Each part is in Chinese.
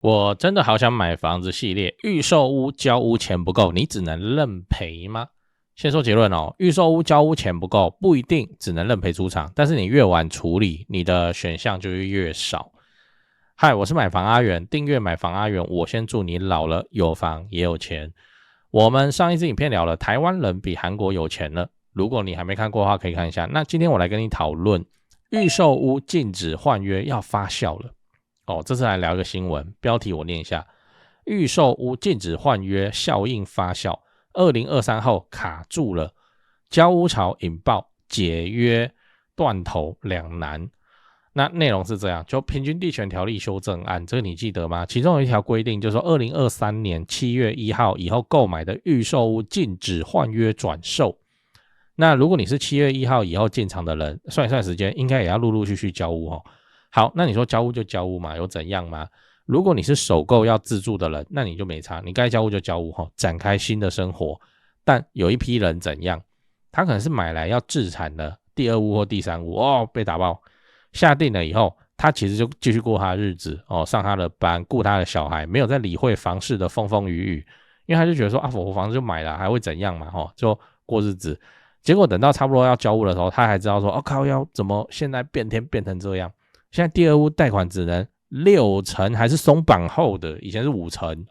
我真的好想買房子系列，預售屋交屋錢不夠，你只能認賠嗎？先說結論哦，預售屋交屋錢不夠，不一定只能認賠出場，但是你越晚處理，你的選項就會越少。嗨，我是買房阿元，訂閱買房阿元，我先祝你老了有房也有錢。我們上一支影片聊了台灣人比韓國有錢了，如果你還沒看過的話，可以看一下。那今天我來跟你討論預售屋禁止換約要發酵了。這次來聊一個新聞，標題我念一下：預售屋禁止換約效應發酵，2023後卡住了，交屋潮引爆，解約斷頭兩難。那內容是這樣，就平均地權條例修正案，這個你記得嗎？其中有一條規定，就是說2023年7月1號以後購買的預售屋禁止換約轉售。那如果你是7月1號以後進場的人，算一算時間，應該也要陸陸續續交屋哦。好，那你說交屋就交屋嘛，有怎樣嗎？如果你是首購要自住的人，那你就沒差，你該交屋就交屋，展開新的生活。但有一批人怎樣？他可能是買來要置產的第二屋或第三屋，被打爆。下定了以後，他其實就繼續過他的日子，上他的班，顧他的小孩，沒有在理會房市的風風雨雨，因為他就覺得說我房子就買了，還會怎樣嘛，就過日子。結果等到差不多要交屋的時候，他還知道說靠腰，怎麼現在變天變成這樣？現在第二屋貸款只能6成，還是鬆綁後的，以前是5成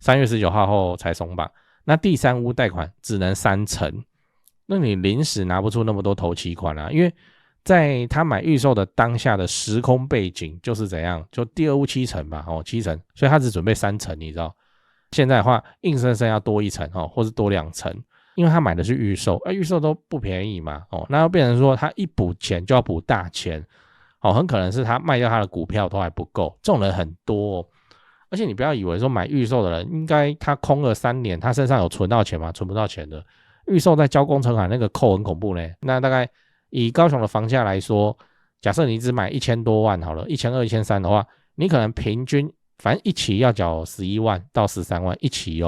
，3月19號後才鬆綁。那第三屋貸款只能3成，那你臨時拿不出那麼多頭期款啊，因為在他買預售的當下的時空背景就是怎樣，就第二屋7成吧，7成，所以他只準備3成，你知道？現在的話硬生生要多1成或是多2成，因為他買的是預售，預售都不便宜嘛，那要變成說他一補錢就要補大錢。很可能是他賣掉他的股票都還不夠，這種人很多而且你不要以為說買預售的人，應該他空了3年，他身上有存到錢嗎？存不到錢的。預售在交工程款那個扣很恐怖呢。那大概以高雄的房價來說，假設你只買1000多萬好了，1200、1300的話，你可能平均反正一期要繳11萬到13萬一期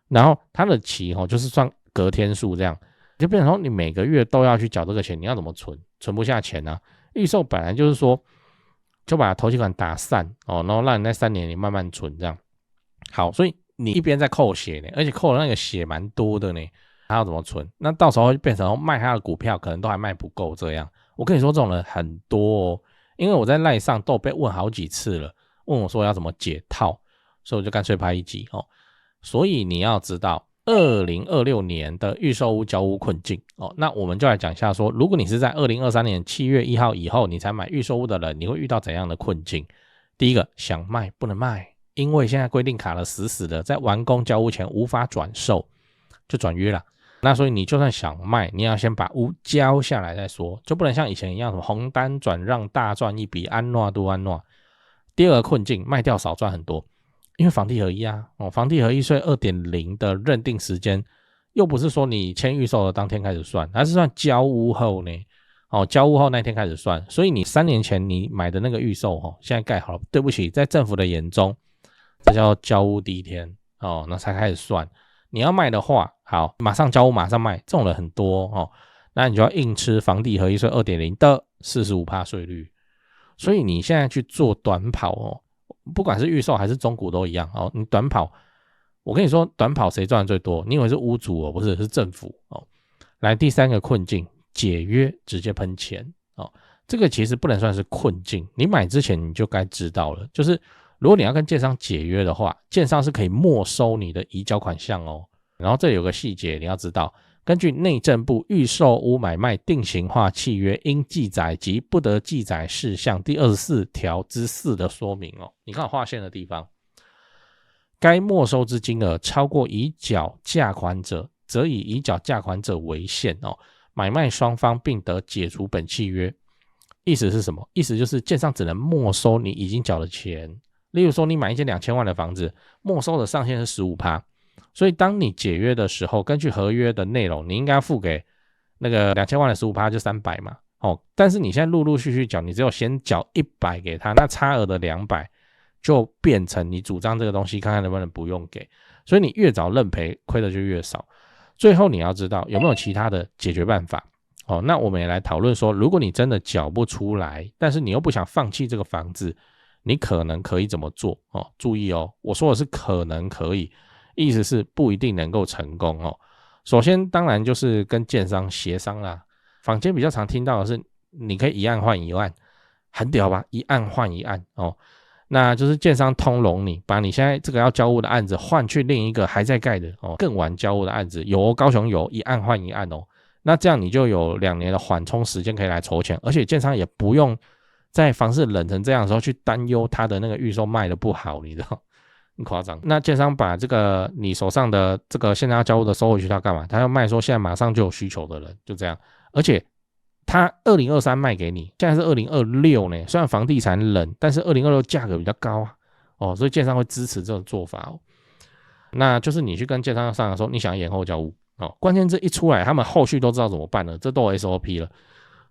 然後他的期就是算隔天數這樣，就變成說你每個月都要去繳這個錢，你要怎麼存？存不下錢啊。預售本來就是說，就把頭期款打散然後讓你那3年你慢慢存這樣。好，所以你一邊在扣血呢，而且扣的那個血蠻多的呢，還要怎麼存？那到時候就變成賣他的股票，可能都還賣不夠這樣。我跟你說，這種人很多因為我在賴上都被問好幾次了，問我說要怎麼解套，所以我就乾脆拍一集所以你要知道2026年的預售屋交屋困境那我們就來講一下說，如果你是在2023年7月1號以後你才買預售屋的人，你會遇到怎樣的困境？第一個，想賣不能賣，因為現在規定卡了死死的，在完工交屋前無法轉售，就轉約了。那所以你就算想賣，你要先把屋交下來再說，就不能像以前一樣什麼紅單轉讓大賺一筆，安諾都安諾。第二個困境，賣掉少賺很多。因為房地合一房地合一稅 2.0 的認定時間，又不是說你簽預售的當天開始算，而是算交屋後呢交屋後那天開始算，所以你3年前你買的那個預售現在蓋好了，對不起，在政府的眼中，這叫交屋第一天那才開始算。你要賣的話，好，馬上交屋馬上賣，這種人很多那你就要硬吃房地合一稅 2.0 的 45% 稅率。所以你現在去做短跑不管是預售還是中古都一樣你短跑，我跟你說短跑誰賺的最多？你以為是屋主不是，是政府來，第三個困境，解約直接噴錢這個其實不能算是困境，你買之前你就該知道了，就是如果你要跟建商解約的話，建商是可以沒收你的移交款項然後這裡有個細節你要知道，根據內政部預售屋買賣定型化契約應記載及不得記載事項第24條之4的說明你看劃線的地方，該沒收之金額超過已繳價款者，則以已繳價款者為限買賣雙方並得解除本契約。意思是什麼？意思就是建商只能沒收你已經繳的錢。例如說你買一間2000萬的房子，沒收的上限是 15%。所以當你解約的時候，根據合約的內容，你應該付給那個2000萬的 15% 就300嘛但是你現在陸陸續續繳，你只有先繳100給他，那差額的200就變成你主張這個東西看看能不能不用給，所以你越早認賠虧的就越少。最後你要知道有沒有其他的解決辦法那我們也來討論說，如果你真的繳不出來，但是你又不想放棄這個房子，你可能可以怎麼做哦？注意哦，我說的是可能可以，意思是不一定能夠成功哦。首先，當然就是跟建商協商啦。坊間比較常聽到的是，你可以一案換一案，很屌吧？一案換一案哦，那就是建商通融你，把你現在這個要交屋的案子換去另一個還在蓋的哦，更晚交屋的案子，有高雄有一案換一案哦。那這樣你就有2年的緩衝時間可以來籌錢，而且建商也不用在房市冷成這樣的時候去擔憂他的那個預售賣的不好，你知道？很誇張。那建商把這個你手上的這個現在要交屋的收回去，他幹嘛？他要賣說現在馬上就有需求的人，就這樣。而且他2023賣給你，現在是2026呢。雖然房地產冷，但是2026價格比較高啊，哦，所以建商會支持這種做法哦。那就是你去跟建商商量說你想延後交屋哦，關鍵這一出來，他們後續都知道怎麼辦了，這都有 SOP 了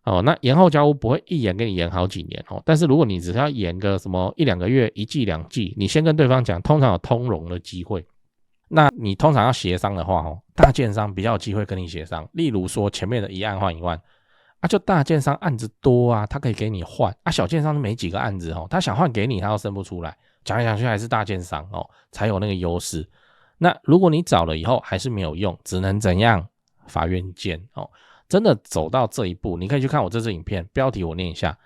哦。那延後交屋不會一延給你延好幾年哦，但是如果你只是要延個什麼1-2個月、1季2季，你先跟對方講，通常有通融的機會。那你通常要協商的話哦，大建商比較有機會跟你協商，例如說前面的一案換一案啊，就大建商案子多啊，他可以給你換啊，小建商沒幾個案子哦，他想換給你，他又生不出來，講來講去還是大建商哦才有那個優勢。那如果你找了以後還是沒有用，只能怎樣？法院見哦。真的走到這一步，你可以去看我這支影片，標題我念一下：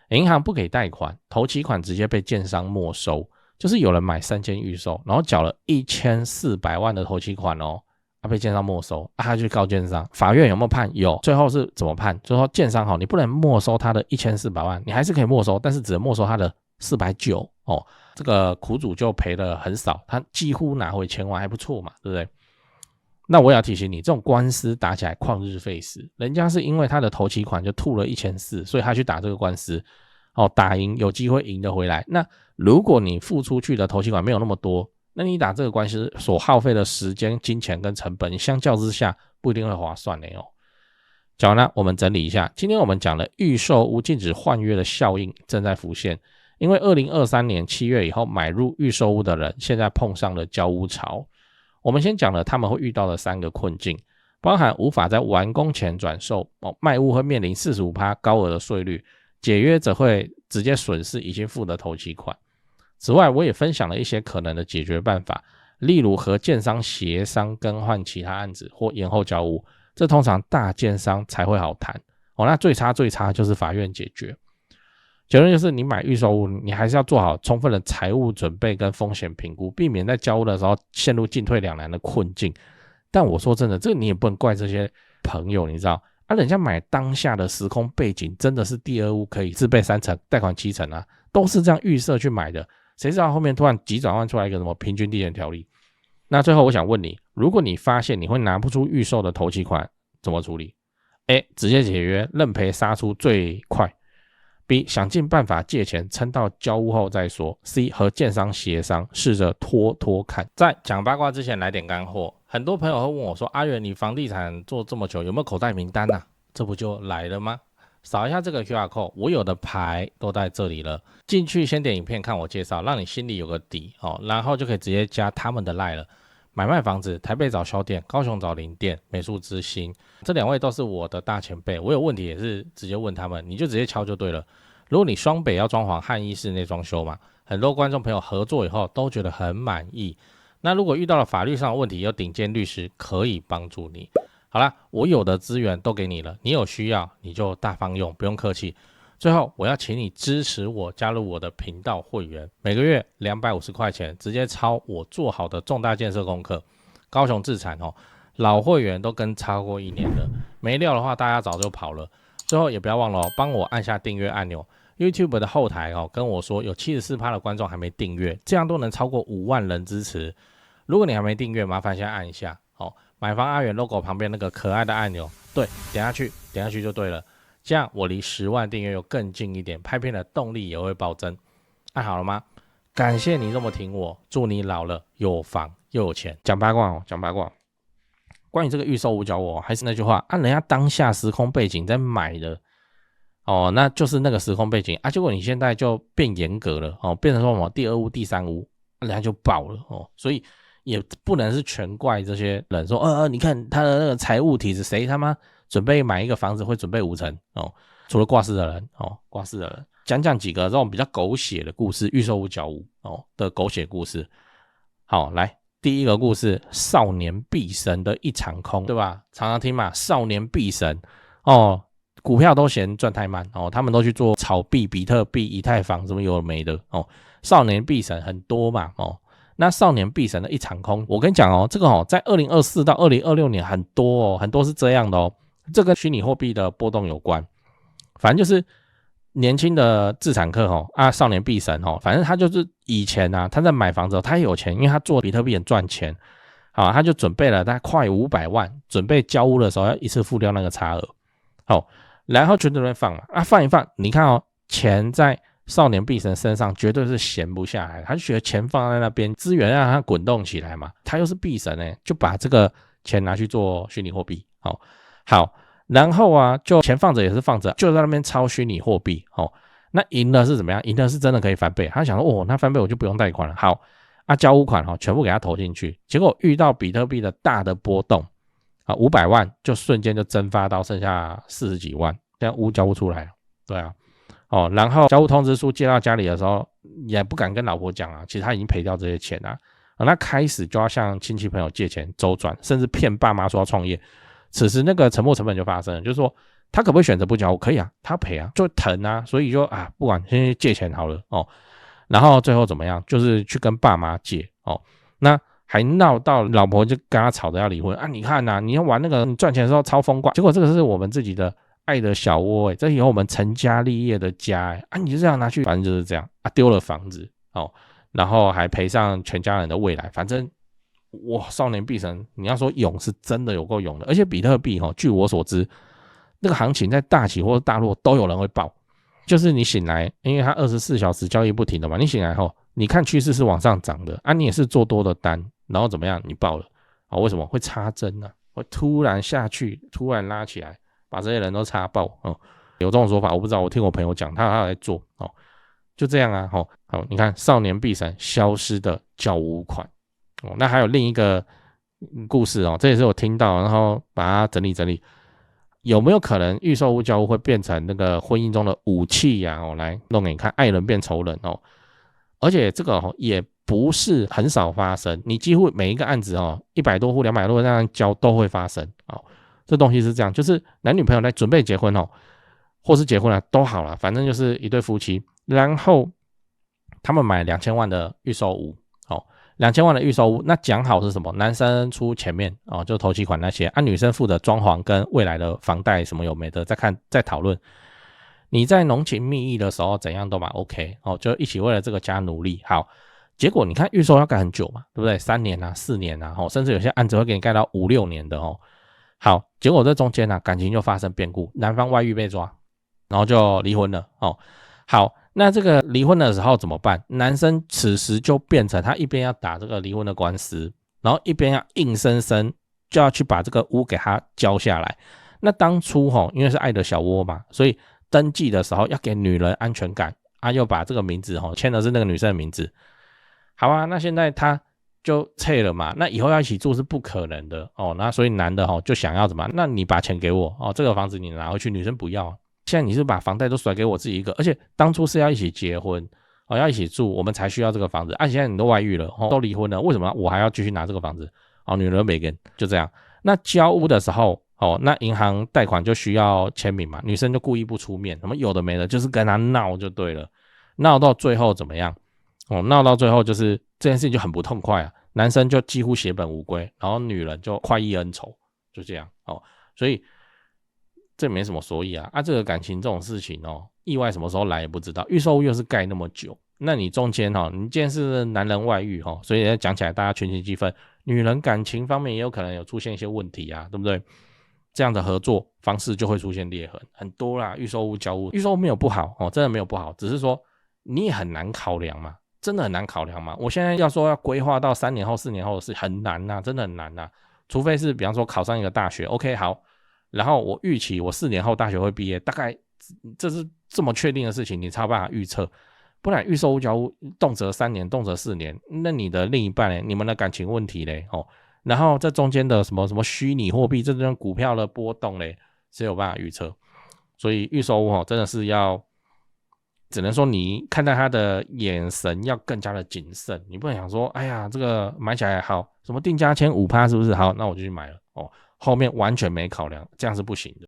銀行不給貸款，頭期款直接被建商沒收。就是有人買3間預售，然後繳了1400萬的頭期款哦，被建商沒收，他去告建商，法院有沒有判？有，最後是怎麼判？就是說建商你不能沒收他的1400萬，你還是可以沒收，但是只能沒收他的490哦。這個苦主就賠了很少，他幾乎拿回1000萬，還不錯嘛，對不對？那我也要提醒你，這種官司打起來曠日費時，人家是因為他的頭期款就吐了1400，所以他去打這個官司哦，打贏有機會贏得回來。那如果你付出去的頭期款沒有那麼多，那你打這個官司所耗費的時間、金錢跟成本，相較之下不一定會划算的哦。講完了，我們整理一下，今天我們講了預售屋禁止換約的效應正在浮現，因為2023年7月以後買入預售屋的人，現在碰上了交屋潮。我們先講了他們會遇到的3個困境，包含無法在完工前轉售，賣屋會面臨 45% 高額的稅率，解約則會直接損失已經付的頭期款。此外，我也分享了一些可能的解決辦法，例如和建商協商更換其他案子或延後交屋，這通常大建商才會好談哦。那最差就是法院解決。結論就是你買預售屋，你還是要做好充分的財務準備跟風險評估，避免在交屋的時候陷入進退兩難的困境。但我說真的，這個你也不能怪這些朋友，你知道啊，人家買當下的時空背景真的是第二屋可以自備3成，貸款7成啊，都是這樣預設去買的。誰知道後面突然急轉彎出來一個什麼平均地權條例？那最後我想問你，如果你發現你會拿不出預售的頭期款，怎麼處理？ A. 直接解約，認賠殺出最快。 B. 想盡辦法借錢撐到交屋後再說。 C. 和建商協商，試着拖看。在講八卦之前來點乾貨，很多朋友會問我說，阿元你房地產做這麼久，有沒有口袋名單啊？這不就來了嗎？掃一下這個 QR code， 我有的牌都在這裡了。進去先點影片看我介紹，讓你心裡有個底哦，然後就可以直接加他們的 LINE 了。買賣房子，台北找銷店，高雄找林店，美術之星，這2位都是我的大前輩，我有問題也是直接問他們，你就直接敲就對了。如果你雙北要裝潢漢意室內裝修嘛，很多觀眾朋友合作以後都覺得很滿意。那如果遇到了法律上的問題，有頂尖律師可以幫助你。好啦，我有的資源都給你了，你有需要你就大方用，不用客氣。最後我要請你支持我，加入我的頻道會員，每個月250塊錢，直接抄我做好的重大建設功課。高雄自產哦，老會員都跟超過1年了，沒料的話大家早就跑了。最後也不要忘了幫我按下訂閱按鈕。YouTube 的後台跟我說有 74% 的觀眾還沒訂閱，這樣都能超過5萬人支持。如果你還沒訂閱，麻煩先按一下買房阿元 logo 旁邊那個可愛的按鈕，對，點下去就對了。這樣我離10萬訂閱又更近一點，拍片的動力也會暴增。按好了嗎？感謝你這麼挺我，祝你老了有房又有錢。講八卦講八卦。關於這個預售屋交屋，還是那句話，按人家當下時空背景在買的那就是那個時空背景啊。結果你現在就變嚴格了變成說什麼第2屋、第3屋，人家就爆了所以也不能是全怪這些人說你看他的那個財務體制，誰他媽準備買一個房子會準備5成除了掛失的人掛失的人。講講幾個這種比較狗血的故事，預售屋交屋的狗血故事。好，來第一個故事，少年必神的一場空，對吧？常常聽嘛，少年必神股票都嫌賺太慢他們都去做炒幣、比特幣、以太坊，什麼有的沒的少年必神很多嘛那少年必神的一場空，我跟你講這個在2024到2026年很多很多是這樣的這跟虛擬貨幣的波動有關。反正就是年輕的自產客少年必神反正他就是以前他在買房子他也有錢，因為他做比特幣很賺錢他就準備了大概快500萬，準備交屋的時候要一次付掉那個差額然後就在那邊放放一放，你看錢在少年必神身上絕對是閒不下來，他就覺得錢放在那邊，資源讓它滾動起來嘛，他又是必神就把這個錢拿去做虛擬貨幣好，然後就錢放着也是放着，就在那邊抄虛擬貨幣那贏了是怎麼樣？贏了是真的可以翻倍，他想說那翻倍我就不用貸款了，好交屋款全部給他投進去，結果遇到比特幣的大的波動500萬就瞬間就蒸發到剩下40幾萬，这樣屋交不出來了。对啊，然後交屋通知書寄到家裡的時候，也不敢跟老婆講其實他已經賠掉這些錢那開始就要向親戚朋友借錢周轉，甚至騙爸媽說要創業。此時那個沉沒成本就發生了，就是說他可不可以選擇不交屋？可以他賠就疼所以就不管先借錢好了然後最後怎麼樣？就是去跟爸媽借那還鬧到老婆就跟他吵着要離婚你看你要玩那個你賺錢的時候超風光，結果這個是我們自己的愛的小窩這以後我們成家立業的家你就這樣拿去，反正就是這樣丟了房子然後還賠上全家人的未來，反正少年必神，你要說勇是真的有夠勇的，而且比特幣據我所知，那個行情在大起或者大落都有人會報，就是你醒來，因為它24小時交易不停的嘛，你醒來後你看趨勢是往上漲的你也是做多的單，然後怎麼樣？你爆了為什麼會插針會突然下去，突然拉起來，把這些人都插爆有這種說法，我不知道，我聽我朋友講，他在做就這樣好，你看少年必神消失的交屋款那還有另一個故事這也是我聽到，然後把它整理整理，有沒有可能預售屋交屋會變成那個婚姻中的武器來弄給你看，愛人變仇人而且這個也不是很少發生，你幾乎每一個案子100多戶200多戶這樣交都會發生這東西是這樣，就是男女朋友在準備結婚或是結婚了都好了，反正就是一對夫妻，然後他們買2000萬的預售屋2000萬的預售屋，那講好是什麼？男生出前面就头期款那些女生負責裝潢跟未來的房貸什麼有沒的，再討論。你在濃情蜜意的時候怎樣都嘛 OK 就一起為了這個家努力。好，結果你看預售要蓋很久嘛，對不對？3年4年甚至有些案子會給你蓋到5、6年的好，結果這中間感情就發生變故，男方外遇被抓，然後就離婚了好，那這個離婚的時候怎麼辦？男生此時就變成他一邊要打這個離婚的官司，然後一邊要硬生生就要去把這個屋給他交下來。那當初因為是愛的小窩嘛，所以登記的時候要給女人安全感又把這個名字簽的是那個女生的名字。好那現在他就撤了嘛，那以後要一起住是不可能的那所以男的就想要怎麼？那你把錢給我這個房子你拿回去，女生不要。現在你是把房貸都甩給我自己一個，而且當初是要一起結婚要一起住，我們才需要這個房子現在你都外遇了都離婚了，為什麼我還要繼續拿這個房子女人沒跟，就這樣。那交屋的時候那銀行貸款就需要簽名嘛，女生就故意不出面，什麼有的沒的，就是跟他鬧就對了。鬧到最後怎麼樣鬧到最後就是這件事情就很不痛快男生就幾乎血本無歸，然後女人就快意恩仇，就這樣所以這沒什麼所以這個感情這種事情意外什麼時候來也不知道。預售屋又是蓋那麼久，那你中間你既然是男人外遇所以講起來大家群情激憤，女人感情方面也有可能有出現一些問題對不對？這樣的合作方式就會出現裂痕，很多啦。預售屋交屋，預售屋沒有不好真的沒有不好，只是說你也很難考量嘛，真的很難考量嘛。我現在要說要規劃到3年後4年後的事很難真的很難除非是比方說考上一個大學 OK 好，然後我預期我4年後大學會畢業，大概這是這麼確定的事情，你才有辦法預測。不然預售屋交屋動輒3年動輒4年，那你的另一半你們的感情問題然後這中間的什麼虛擬貨幣，這種股票的波動誰有辦法預測？所以預售屋真的是要只能說你看待他的眼神要更加的謹慎，你不能想說，哎呀，這個買起來好，什麼定價簽5%是不是？好，那我就去買了哦。後面完全沒考量，這樣是不行的。